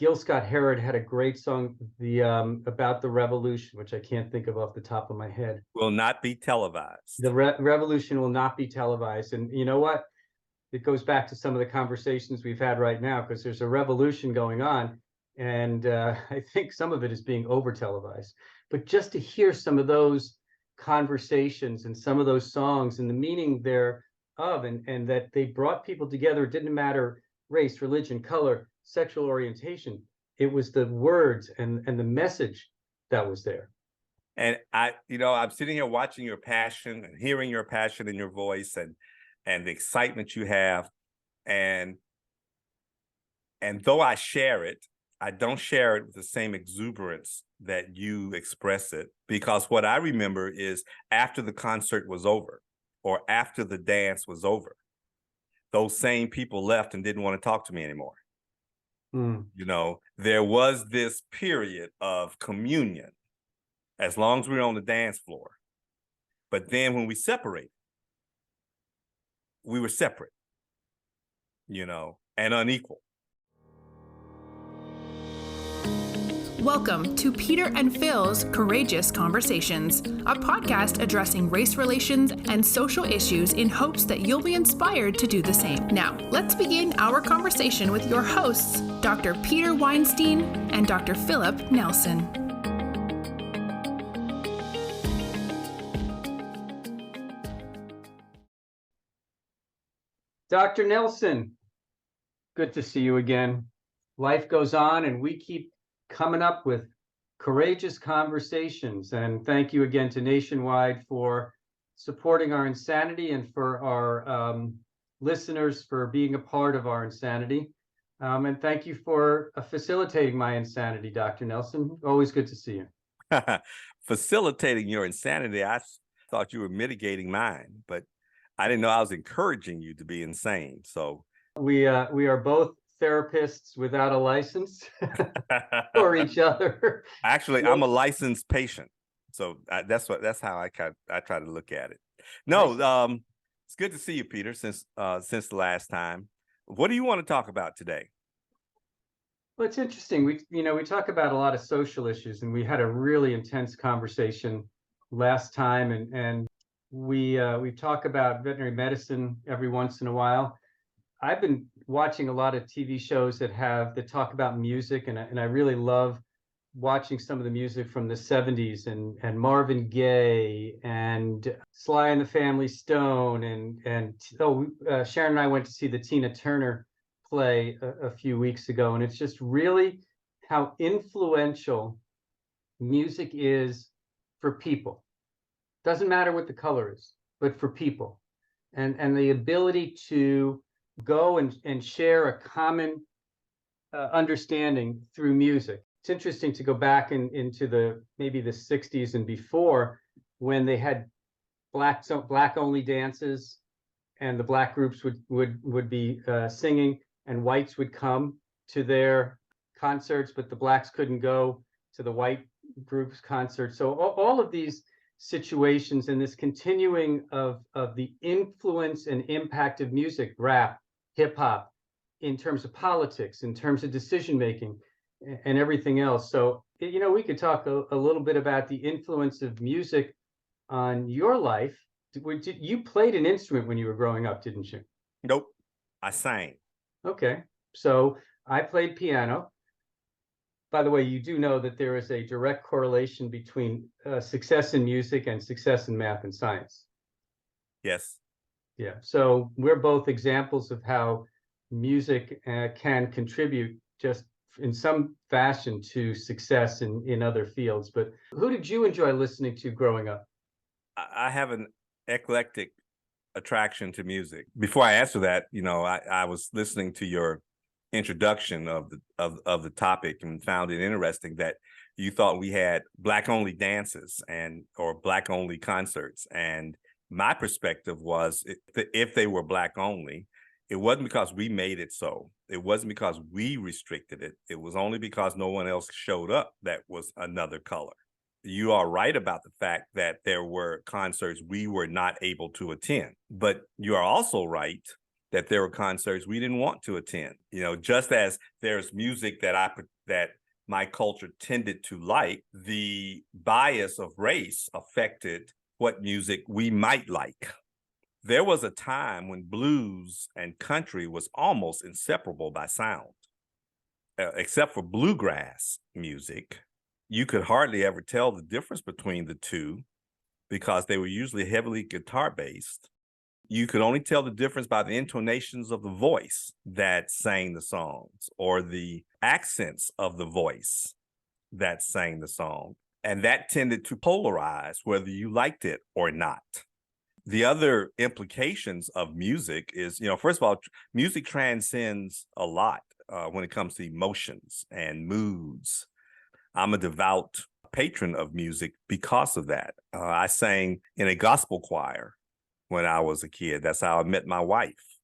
Gil Scott-Heron had a great song, the about the revolution, which I can't think of off the top of my head. Will not be televised. The revolution will not be televised. And you know what? It goes back to some of the conversations we've had right now, because there's a revolution going on. And I think some of it is being over televised. But just to hear some of those conversations and some of those songs and the meaning thereof, and that they brought people together. It didn't matter race, religion, color, sexual orientation. It was the words and the message that was there. And I'm sitting here watching your passion and hearing your passion in your voice and the excitement you have. And though I share it, I don't share it with the same exuberance that you express it, because what I remember is after the concert was over or after the dance was over, those same people left and didn't want to talk to me anymore. There was this period of communion as long as we were on the dance floor. But then when we separated, we were separate, and unequal. Welcome to Peter and Phil's Courageous Conversations, a podcast addressing race relations and social issues in hopes that you'll be inspired to do the same. Now, let's begin our conversation with your hosts, Dr. Peter Weinstein and Dr. Philip Nelson. Dr. Nelson, good to see you again. Life goes on and we keep coming up with courageous conversations. And thank you again to Nationwide for supporting our insanity and for our listeners for being a part of our insanity. And thank you for facilitating my insanity, Dr. Nelson. Always good to see you. Facilitating your insanity, I thought you were mitigating mine, but I didn't know I was encouraging you to be insane. So we are both therapists without a license for each other. Actually, I'm a licensed patient, so that's how I try to look at it. No, it's good to see you, Peter. Since the last time, what do you want to talk about today? Well, it's interesting. We talk about a lot of social issues, and we had a really intense conversation last time, and we talk about veterinary medicine every once in a while. I've been watching a lot of TV shows that talk about music, and I really love watching some of the music from the 70s and Marvin Gaye and Sly and the Family Stone and Sharon and I went to see the Tina Turner play a few weeks ago, and it's just really how influential music is for people. Doesn't matter what the color is, but for people, and the ability to go and share a common understanding through music. It's interesting to go back into maybe the 60s and before, when they had black only dances, and the black groups would be singing, and whites would come to their concerts, but the blacks couldn't go to the white group's concerts. So all of these situations and this continuing of the influence and impact of music, rap, hip hop, in terms of politics, in terms of decision making, and everything else. So, we could talk a little bit about the influence of music on your life. You played an instrument when you were growing up, didn't you? Nope, I sang. Okay, so I played piano. By the way, you do know that there is a direct correlation between success in music and success in math and science. Yes. Yeah, so we're both examples of how music can contribute just in some fashion to success in other fields. But who did you enjoy listening to growing up? I have an eclectic attraction to music. Before I answer that, I was listening to your introduction of the topic and found it interesting that you thought we had black only dances or black only concerts. And my perspective was, if they were black only, it wasn't because we made it so. It wasn't because we restricted it. It was only because no one else showed up that was another color. You are right about the fact that there were concerts we were not able to attend, but you are also right that there were concerts we didn't want to attend. You know, just as there's music that my culture tended to like, the bias of race affected what music we might like. There was a time when blues and country was almost inseparable by sound. Except for bluegrass music, you could hardly ever tell the difference between the two because they were usually heavily guitar based. You could only tell the difference by the intonations of the voice that sang the songs or the accents of the voice that sang the song. And that tended to polarize whether you liked it or not. The other implications of music is, you know, first of all, music transcends a lot when it comes to emotions and moods. I'm a devout patron of music because of that. I sang in a gospel choir when I was a kid. That's how I met my wife.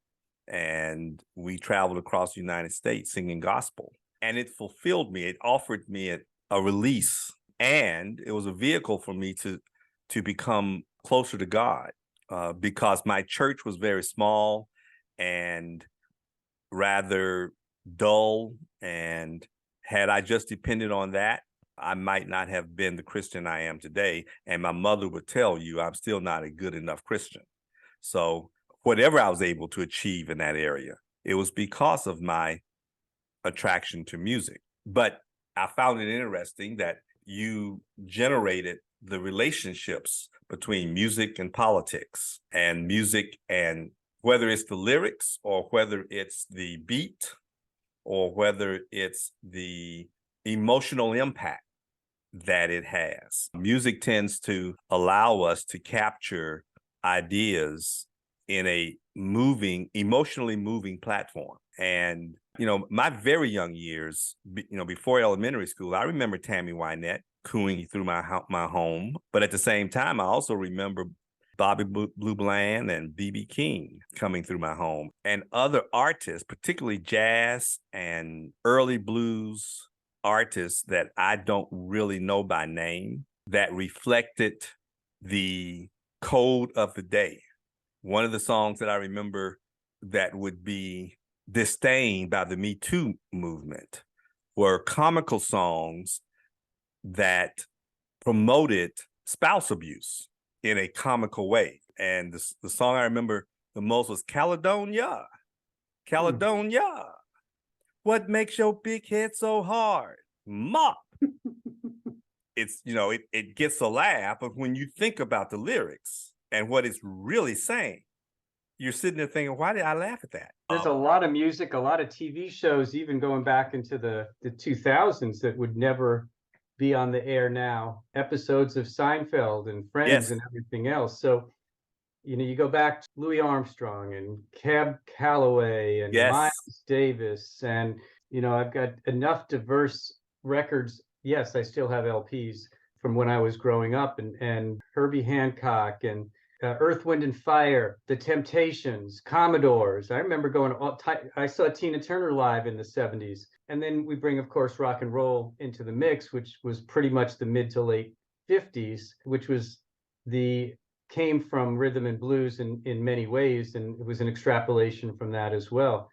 And we traveled across the United States singing gospel. And it fulfilled me. It offered me a release. And it was a vehicle for me to become closer to God because my church was very small and rather dull. And had I just depended on that, I might not have been the Christian I am today. And my mother would tell you I'm still not a good enough Christian. So whatever I was able to achieve in that area, it was because of my attraction to music. But I found it interesting that you generated the relationships between music and politics, and music, and whether it's the lyrics or whether it's the beat or whether it's the emotional impact that it has. Music tends to allow us to capture ideas in a emotionally moving platform. And, you know, my very young years, you know, before elementary school, I remember Tammy Wynette cooing through my home. But at the same time, I also remember Bobby Blue Bland and B.B. King coming through my home, and other artists, particularly jazz and early blues artists that I don't really know by name, that reflected the code of the day. One of the songs that I remember that would be disdained by the Me Too movement were comical songs that promoted spouse abuse in a comical way. And the song I remember the most was Caledonia. Caledonia. What makes your big head so hard? Mop. It's, you know, it gets a laugh, but when you think about the lyrics and what it's really saying, you're sitting there thinking, why did I laugh at that? There's a lot of music, a lot of TV shows, even going back into the 2000s, that would never be on the air now. Episodes of Seinfeld and Friends Yes. and everything else. So, you know, you go back to Louis Armstrong and Cab Calloway and Yes. Miles Davis. And, you know, I've got enough diverse records. Yes, I still have LPs from when I was growing up, and Herbie Hancock and Earth, Wind and Fire, The Temptations, Commodores. I remember I saw Tina Turner live in the 70s. And then we bring, of course, rock and roll into the mix, which was pretty much the mid to late 50s, which was came from rhythm and blues in many ways. And it was an extrapolation from that as well.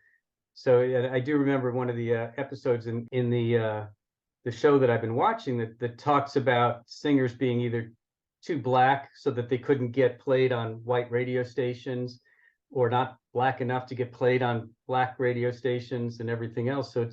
So I do remember one of the episodes in the show that I've been watching that talks about singers being either too black so that they couldn't get played on white radio stations, or not black enough to get played on black radio stations and everything else. So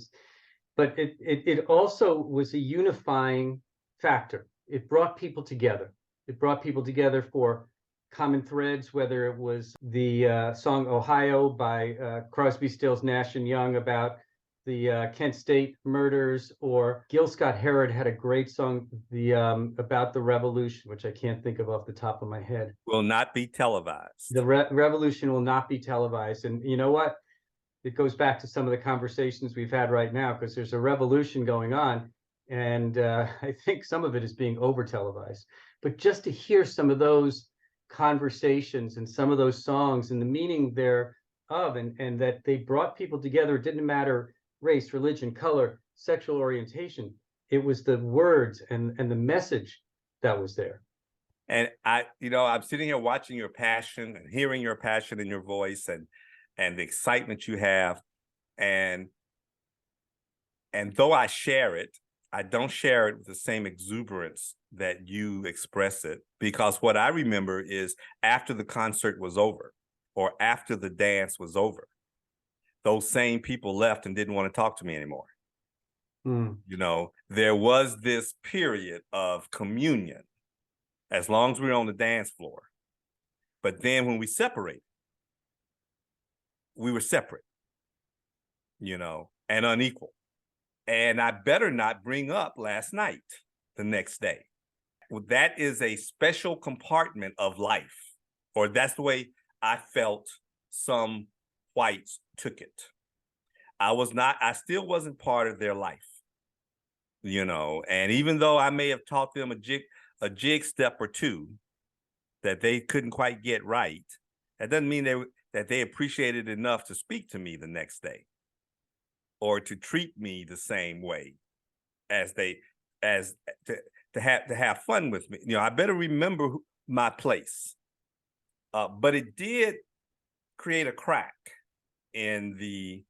but it also was a unifying factor. It brought people together. It brought people together for common threads, whether it was the song Ohio by Crosby, Stills, Nash and Young about the Kent State murders, or Gil Scott-Heron had a great song about the revolution, which I can't think of off the top of my head. Will not be televised. The revolution will not be televised. And you know what? It goes back to some of the conversations we've had right now, because there's a revolution going on. And I think some of it is being over televised. But just to hear some of those conversations and some of those songs and the meaning thereof, and that they brought people together, it didn't matter race, religion, color, sexual orientation. It was the words and the message that was there. And I'm sitting here watching your passion and hearing your passion in your voice, and the excitement you have. And though I share it, I don't share it with the same exuberance that you express it, because what I remember is after the concert was over or after the dance was over, those same people left and didn't want to talk to me anymore. You know, there was this period of communion as long as we were on the dance floor. But then when we separated, we were separate, you know, and unequal. And I better not bring up last night the next day. Well, that is a special compartment of life, or that's the way I felt some whites took it. I still wasn't part of their life, you know, and even though I may have taught them a jig step or two that they couldn't quite get right, that doesn't mean that they appreciated it enough to speak to me the next day or to treat me the same way as to have fun with me. You know, I better remember my place. But it did create a crack in the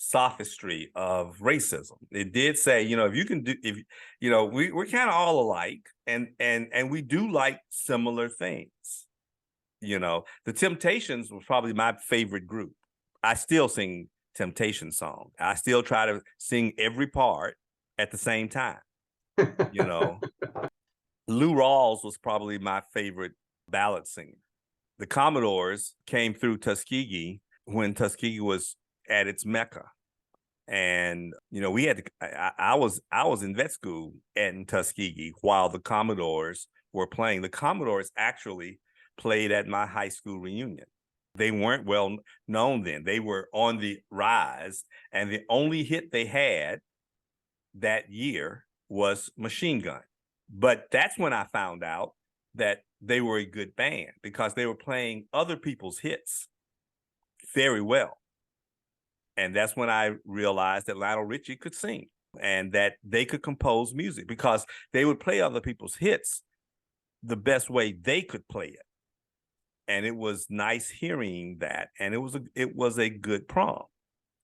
sophistry of racism. It did say, you know, if you know, we're kind of all alike, and we do like similar things. You know, the Temptations was probably my favorite group. I still sing Temptation songs. I still try to sing every part at the same time. You know, Lou Rawls was probably my favorite ballad singer. The Commodores came through Tuskegee when Tuskegee was at its mecca. And, you know, we had to, I was in vet school in Tuskegee while the Commodores were playing. The Commodores actually played at my high school reunion. They weren't well known then. They were on the rise, and the only hit they had that year was Machine Gun. But that's when I found out that they were a good band, because they were playing other people's hits very well. And that's when I realized that Lionel Richie could sing and that they could compose music, because they would play other people's hits the best way they could play it. And it was nice hearing that. And it was a good prom.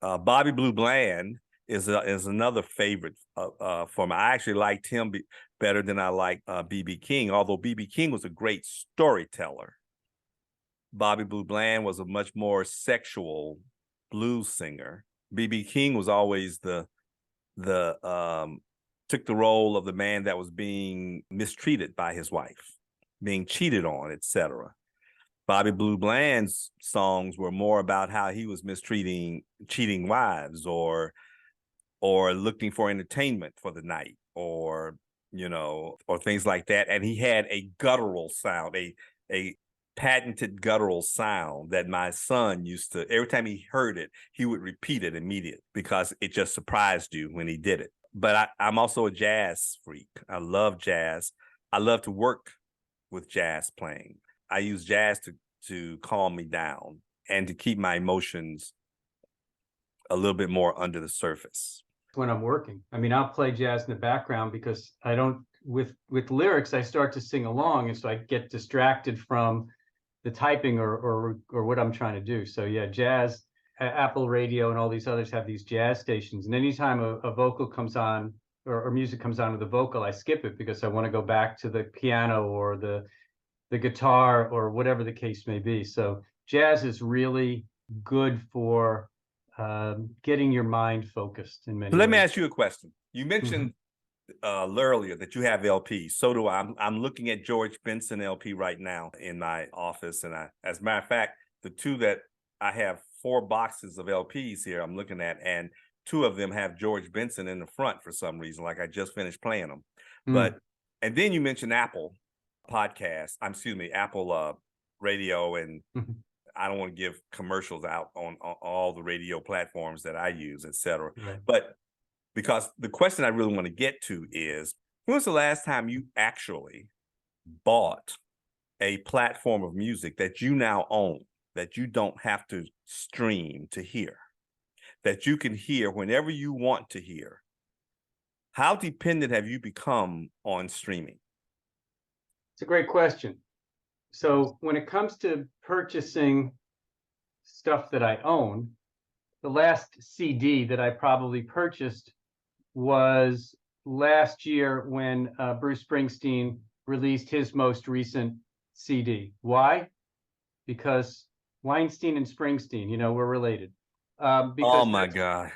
Bobby Blue Bland is another favorite for me. I actually liked him better than I liked B.B. King, although B.B. King was a great storyteller. Bobby Blue Bland was a much more sexual blues singer. B.B. King was always took the role of the man that was being mistreated by his wife, being cheated on, etc. Bobby Blue Bland's songs were more about how he was cheating wives, or looking for entertainment for the night, or, you know, or things like that. And he had a guttural sound, a patented guttural sound that my son used to, every time he heard it, he would repeat it immediately because it just surprised you when he did it. But I'm also a jazz freak. I love jazz. I love to work with jazz playing. I use jazz to calm me down and to keep my emotions a little bit more under the surface. When I'm working, I mean, I'll play jazz in the background because I don't, with lyrics, I start to sing along, and so I get distracted from the typing or what I'm trying to do. So yeah, jazz, Apple Radio and all these others have these jazz stations, and anytime a vocal comes on or music comes on with a vocal, I skip it because I want to go back to the piano or the guitar or whatever the case may be. So jazz is really good for getting your mind focused in many ways. Let me ask you a question. You mentioned earlier that you have LPs. So do I. I'm looking at George Benson LP right now in my office. And as a matter of fact, the two that I have 4 boxes of LPs here I'm looking at, and 2 of them have George Benson in the front for some reason, like I just finished playing them. But, and then you mentioned Apple Apple Radio, and I don't want to give commercials out on all the radio platforms that I use, et cetera. Right. But because the question I really want to get to is, when was the last time you actually bought a platform of music that you now own, that you don't have to stream to hear, that you can hear whenever you want to hear? How dependent have you become on streaming? It's a great question. So when it comes to purchasing stuff that I own. The last CD that I probably purchased was last year when Bruce Springsteen released his most recent CD. Why? Because Weinstein and Springsteen, we're related. Oh Because my God.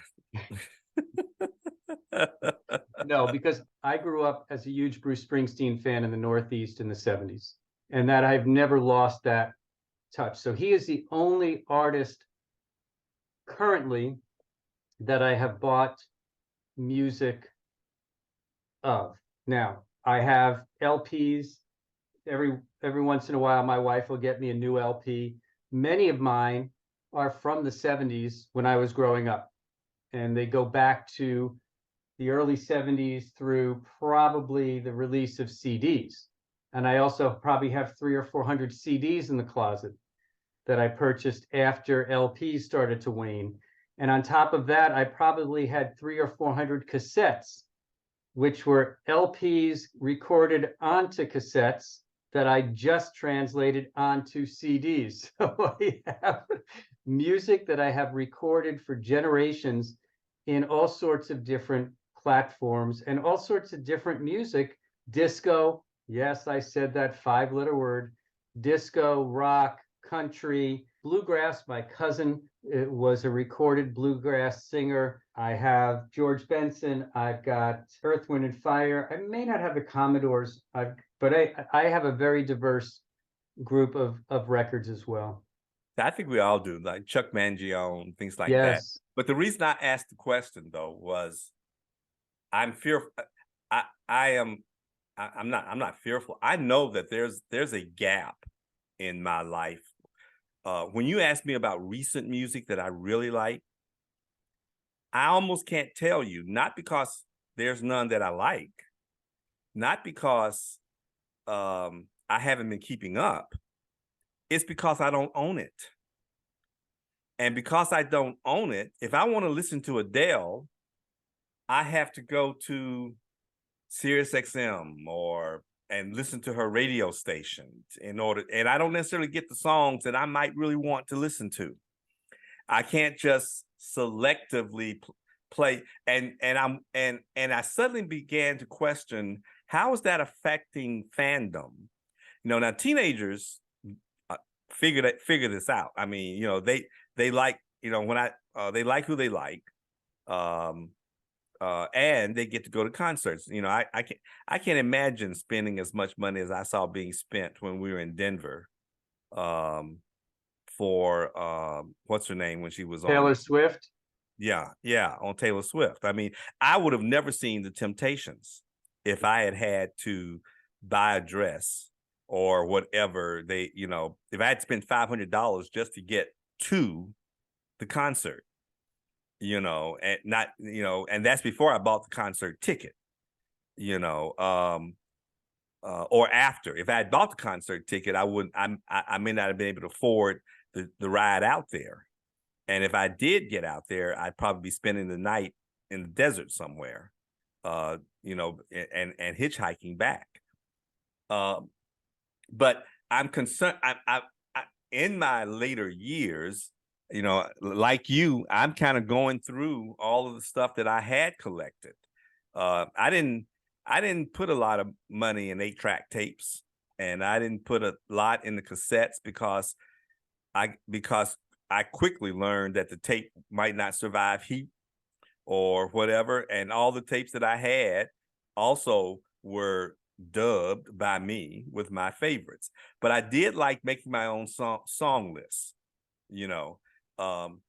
no, because I grew up as a huge Bruce Springsteen fan in the Northeast in the 70s, and that I've never lost that touch. So he is the only artist currently that I have bought music of. Now, I have LPs. Every once in a while, my wife will get me a new LP. Many of mine are from the 70s when I was growing up, and they go back to the early 70s through probably the release of CDs. And I also probably have 300 or 400 CDs in the closet that I purchased after LPs started to wane. And on top of that, I probably had 300 or 400 cassettes, which were LPs recorded onto cassettes that I just translated onto CDs. So I have music that I have recorded for generations in all sorts of different platforms and all sorts of different music. Disco, yes, I said that 5-letter word. Disco, rock, country, bluegrass. My cousin was a recorded bluegrass singer. I have George Benson. I've got Earth, Wind, and Fire. I may not have the Commodores, but I have a very diverse group of records as well. I think we all do, like Chuck Mangione, things like that. Yes. But the reason I asked the question though was I'm fearful. I'm not fearful. I know that there's a gap in my life. When you ask me about recent music that I really like, I almost can't tell you, not because there's none that I like, not because I haven't been keeping up. It's because I don't own it. And because I don't own it, if I want to listen to Adele, I have to go to Sirius XM and listen to her radio station and I don't necessarily get the songs that I might really want to listen to. I can't just selectively play and I suddenly began to question, how is that affecting fandom? Now teenagers figure this out. I mean, they like, they like who they like. And they get to go to concerts. I can't imagine spending as much money as I saw being spent when we were in Denver for what's her name when she was on Taylor Swift. Yeah, on Taylor Swift. I mean, I would have never seen the Temptations if I had to buy a dress or whatever if I had spent $500 just to get to the concert. And that's before I bought the concert ticket, or after. If I had bought the concert ticket, I may not have been able to afford the ride out there. And if I did get out there, I'd probably be spending the night in the desert somewhere, and hitchhiking back. But I'm concerned, I in my later years, like you, I'm kind of going through all of the stuff that I had collected. I didn't put a lot of money in 8-track tapes, and I didn't put a lot in the cassettes because I quickly learned that the tape might not survive heat or whatever. And all the tapes that I had also were dubbed by me with my favorites. But I did like making my own song lists, and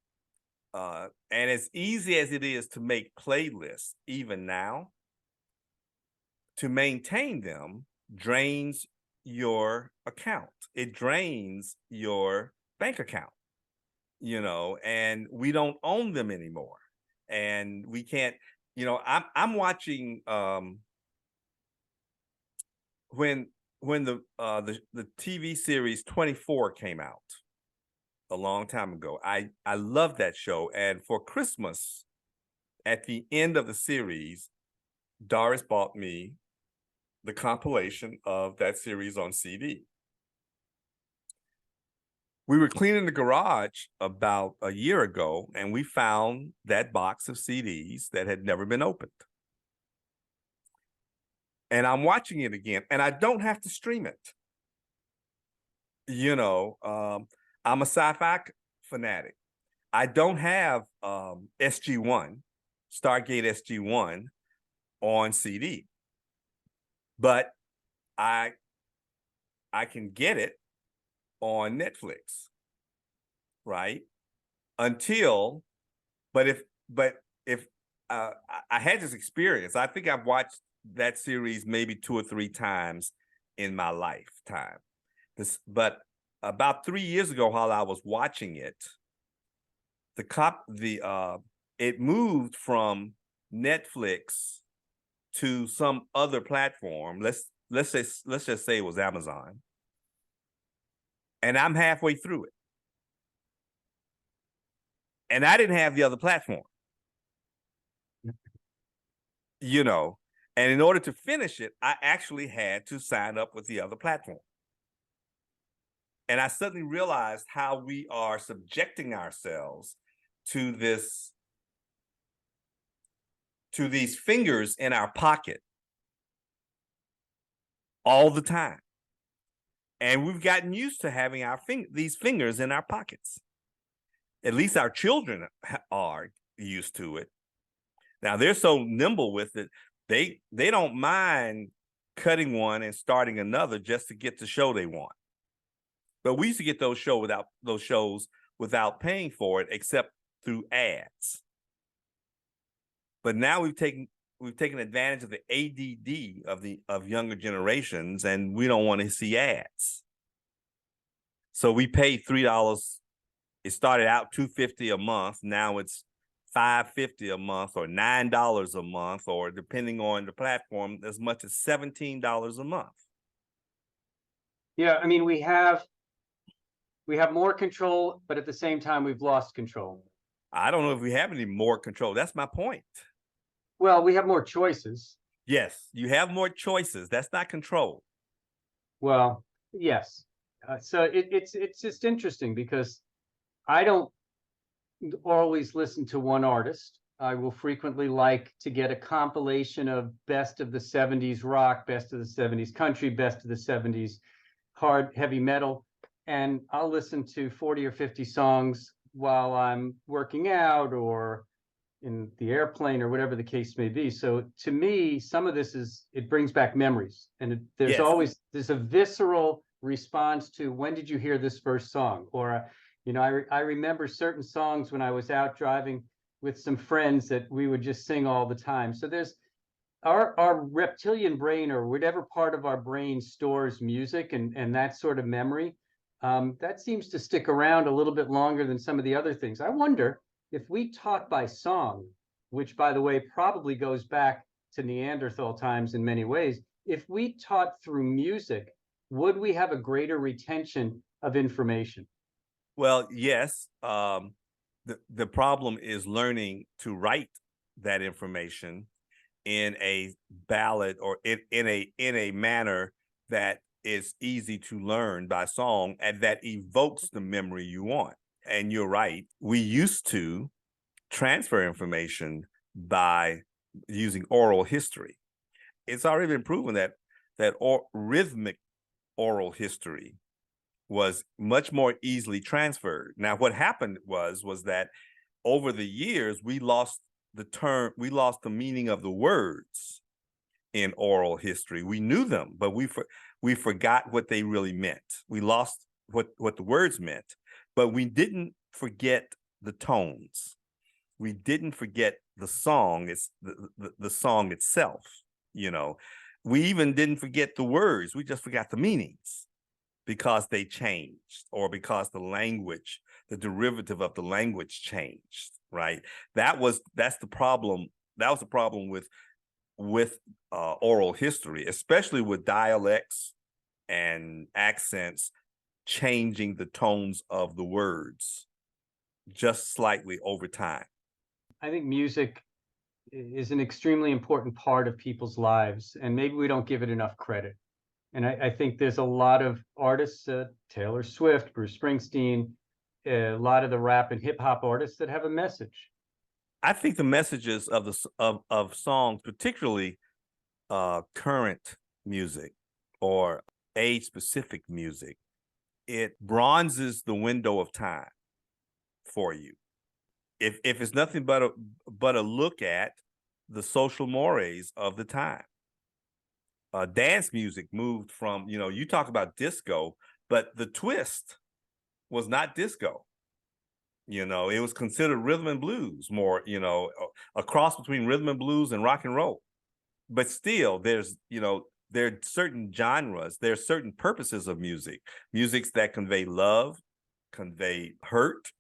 as easy as it is to make playlists, even now, to maintain them drains your account. It drains your bank account, and we don't own them anymore. And we can't, I'm watching when the TV series 24 came out a long time ago. I loved that show. And for Christmas, at the end of the series, Doris bought me the compilation of that series on CD. We were cleaning the garage about a year ago, and we found that box of CDs that had never been opened. And I'm watching it again, and I don't have to stream it. You know, I'm a sci-fi fanatic. I don't have SG-1, Stargate SG-1 on CD, but I can get it on Netflix, right? But if I had this experience, I think I've watched that series maybe 2 or 3 times in my lifetime. But about 3 years ago, while I was watching it, it moved from Netflix to some other platform. Let's just say it was Amazon, and I'm halfway through it, and I didn't have the other platform, you know. And in order to finish it, I actually had to sign up with the other platform. And I suddenly realized how we are subjecting ourselves to these fingers in our pocket all the time. And we've gotten used to having these fingers in our pockets. At least our children are used to it. Now they're so nimble with it, they don't mind cutting one and starting another just to get the show they want. But we used to get those shows without paying for it, except through ads. But now we've taken advantage of the ADD of younger generations, and we don't want to see ads. So we pay $3. It started out $2.50 a month. Now it's $5.50 a month, or $9 a month, or depending on the platform, as much as $17 a month. Yeah, I mean, we have more control, but at the same time, we've lost control. I don't know if we have any more control. That's my point. Well, we have more choices. Yes, you have more choices. That's not control. Well, yes. So it's just interesting because I don't always listen to one artist. I will frequently like to get a compilation of best of the 70s rock, best of the 70s country, best of the 70s hard, heavy metal. And I'll listen to 40 or 50 songs while I'm working out or in the airplane or whatever the case may be. So to me, some of this it brings back memories. And there's a visceral response to, when did you hear this first song? Or, I remember certain songs when I was out driving with some friends that we would just sing all the time. So there's our reptilian brain, or whatever part of our brain stores music and that sort of memory. That seems to stick around a little bit longer than some of the other things. I wonder if we taught by song, which, by the way, probably goes back to Neanderthal times in many ways, if we taught through music, would we have a greater retention of information? Well, yes. The problem is learning to write that information in a ballad, or in a manner that is easy to learn by song and that evokes the memory you want. And you're right. We used to transfer information by using oral history. It's already been proven that rhythmic oral history was much more easily transferred. Now, what happened was that over the years, we lost the meaning of the words in oral history. We knew them, but we forgot what they really meant. We lost what the words meant, but we didn't forget the tones. We didn't forget the song. It's the song itself. We even didn't forget the words. We just forgot the meanings because they changed, or because the derivative of the language changed. Right. That's the problem. That was the problem with oral history, especially with dialects and accents changing the tones of the words just slightly over time. I think music is an extremely important part of people's lives, and maybe we don't give it enough credit. And I think there's a lot of artists, Taylor Swift, Bruce Springsteen, a lot of the rap and hip hop artists that have a message. I think the messages of of songs, particularly current music or age specific music, it bronzes the window of time for you. If it's nothing but a look at the social mores of the time. Dance music moved from, you talk about disco, but the twist was not disco. It was considered rhythm and blues more, a cross between rhythm and blues and rock and roll. But still, there are certain genres, there are certain purposes of musics that convey love, convey hurt,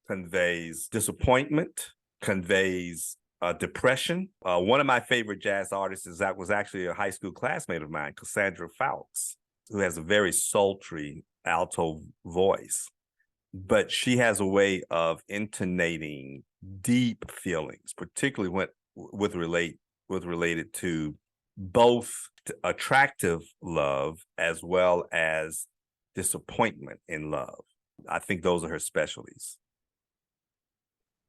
conveys disappointment, conveys depression. One of my favorite jazz artists was actually a high school classmate of mine, Cassandra Fowles, who has a very sultry alto voice. But she has a way of intonating deep feelings, particularly related to both attractive love as well as disappointment in love. I think those are her specialties.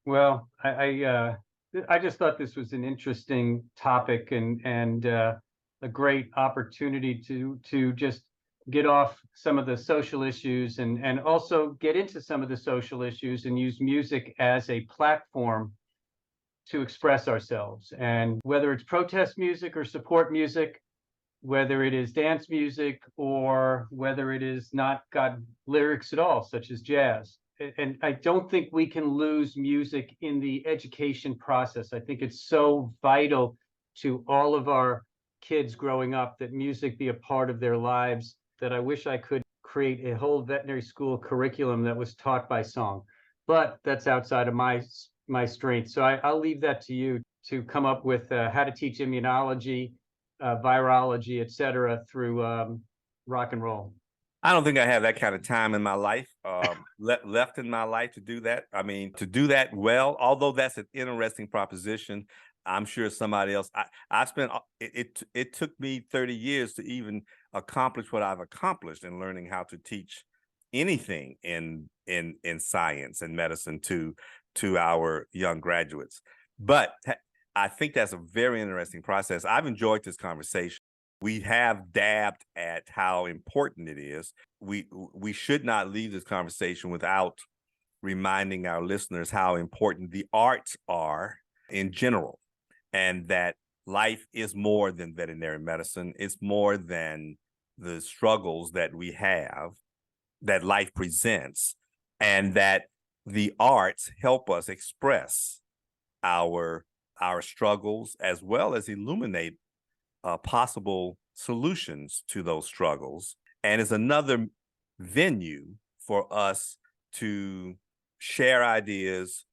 Well, I just thought this was an interesting topic and a great opportunity to just get off some of the social issues and also get into some of the social issues and use music as a platform to express ourselves. And whether it's protest music or support music, whether it is dance music or whether it is not got lyrics at all, such as jazz. And I don't think we can lose music in the education process. I think it's so vital to all of our kids growing up that music be a part of their lives, that I wish I could create a whole veterinary school curriculum that was taught by song. But that's outside of my strength. So I'll leave that to you to come up with how to teach immunology, virology, et cetera, through rock and roll. I don't think I have that kind of time in my life, left in my life to do that. I mean, to do that well, although that's an interesting proposition, I'm sure somebody else. I spent it took me 30 years to even accomplish what I've accomplished in learning how to teach anything in science and medicine to our young graduates. But I think that's a very interesting process. I've enjoyed this conversation. We have dabbed at how important it is. We should not leave this conversation without reminding our listeners how important the arts are in general, and that life is more than veterinary medicine. It's more than the struggles that we have, that life presents, and that the arts help us express our struggles as well as illuminate possible solutions to those struggles, and is another venue for us to share ideas,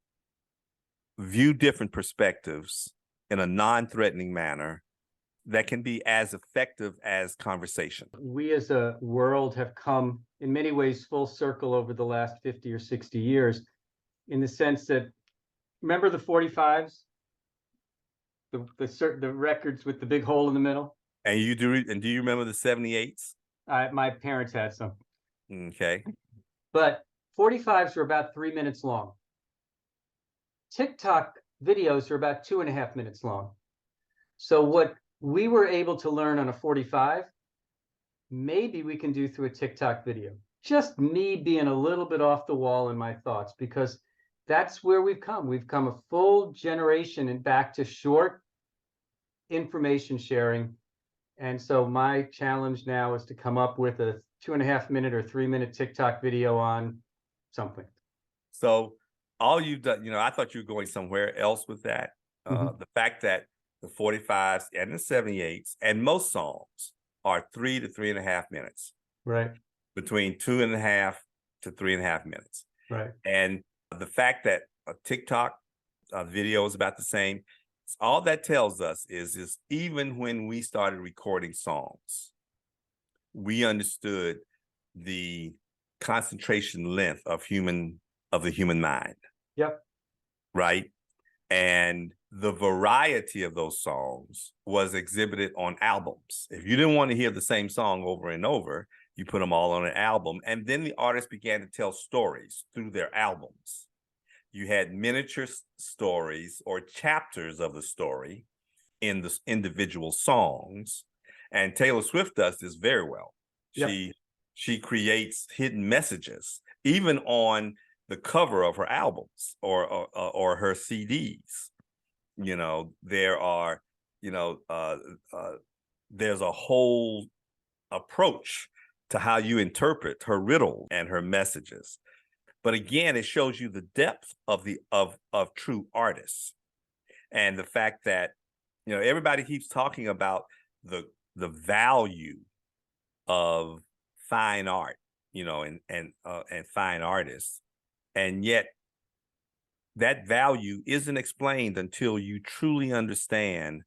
view different perspectives in a non-threatening manner that can be as effective as conversation. We as a world have come in many ways full circle over the last 50 or 60 years, in the sense that, remember the 45s? The records with the big hole in the middle? And do you remember the 78s? My parents had some. Okay. But 45s are about 3 minutes long. TikTok videos are about 2.5 minutes long. So what we were able to learn on a 45, maybe we can do through a TikTok video. Just me being a little bit off the wall in my thoughts, because that's where we've come. We've come a full generation and back to short information sharing. And so my challenge now is to come up with a 2.5 minute or 3 minute TikTok video on something. So all you've done, I thought you were going somewhere else with that. The fact that the 45s and the 78s and most songs are 3 to 3.5 minutes. Right. Between 2.5 to 3.5 minutes. Right. And the fact that a TikTok video is about the same, all that tells us is even when we started recording songs, we understood the concentration length of the human mind. Yep. Right. And the variety of those songs was exhibited on albums. If you didn't want to hear the same song over and over, you put them all on an album. And then the artists began to tell stories through their albums. You had miniature stories or chapters of the story in the individual songs. And Taylor Swift does this very well. Yep. She creates hidden messages, even on the cover of her albums or her CDs. You know, there are, there's a whole approach to how you interpret her riddle and her messages. But again, it shows you the depth of true artists, and the fact that, everybody keeps talking about the value of fine art, and fine artists, and yet that value isn't explained until you truly understand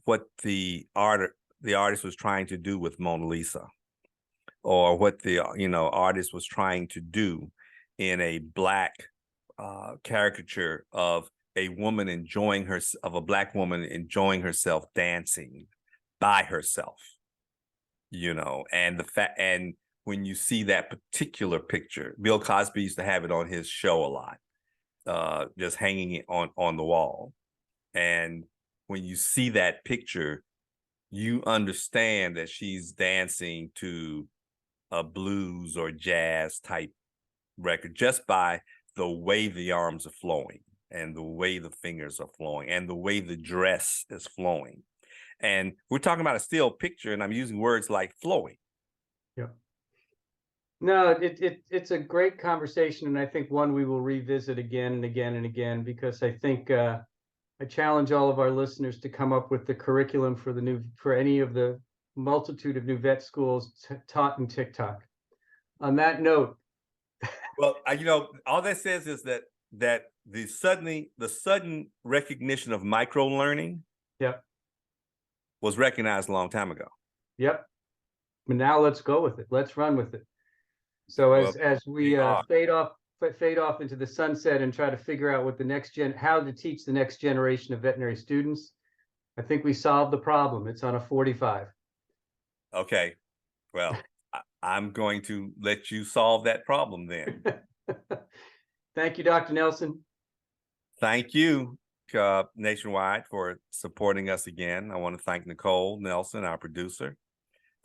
what the artist was trying to do with Mona Lisa, or what the artist was trying to do in a Black caricature of a woman of a Black woman enjoying herself dancing by herself, and and when you see that particular picture, Bill Cosby used to have it on his show a lot, just hanging it on the wall. And when you see that picture, you understand that she's dancing to a blues or jazz type record just by the way the arms are flowing, and the way the fingers are flowing, and the way the dress is flowing. And we're talking about a still picture, and I'm using words like flowing. Yeah. No, it's a great conversation, and I think one we will revisit again and again and again, because I think I challenge all of our listeners to come up with the curriculum for any of the multitude of new vet schools taught in TikTok. On that note, well, all that says is that the sudden recognition of micro learning, yep, was recognized a long time ago. Yep. But now let's go with it. Let's run with it. So as we fade off into the sunset and try to figure out what how to teach the next generation of veterinary students, I think we solved the problem. It's on a 45. Okay. Well, I'm going to let you solve that problem then. Thank you, Dr. Nelson. Thank you, Nationwide, for supporting us again. I want to thank Nicole Nelson, our producer,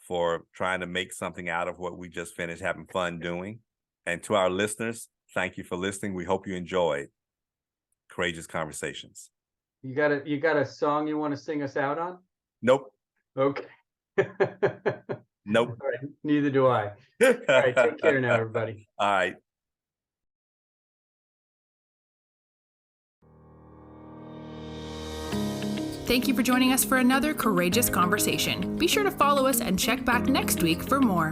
for trying to make something out of what we just finished having fun doing. And to our listeners, thank you for listening. We hope you enjoyed Courageous Conversations. You got a song you want to sing us out on? Nope. Okay. Nope. All right. Neither do I. All right. Take care now, everybody. All right. Thank you for joining us for another Courageous Conversation. Be sure to follow us and check back next week for more.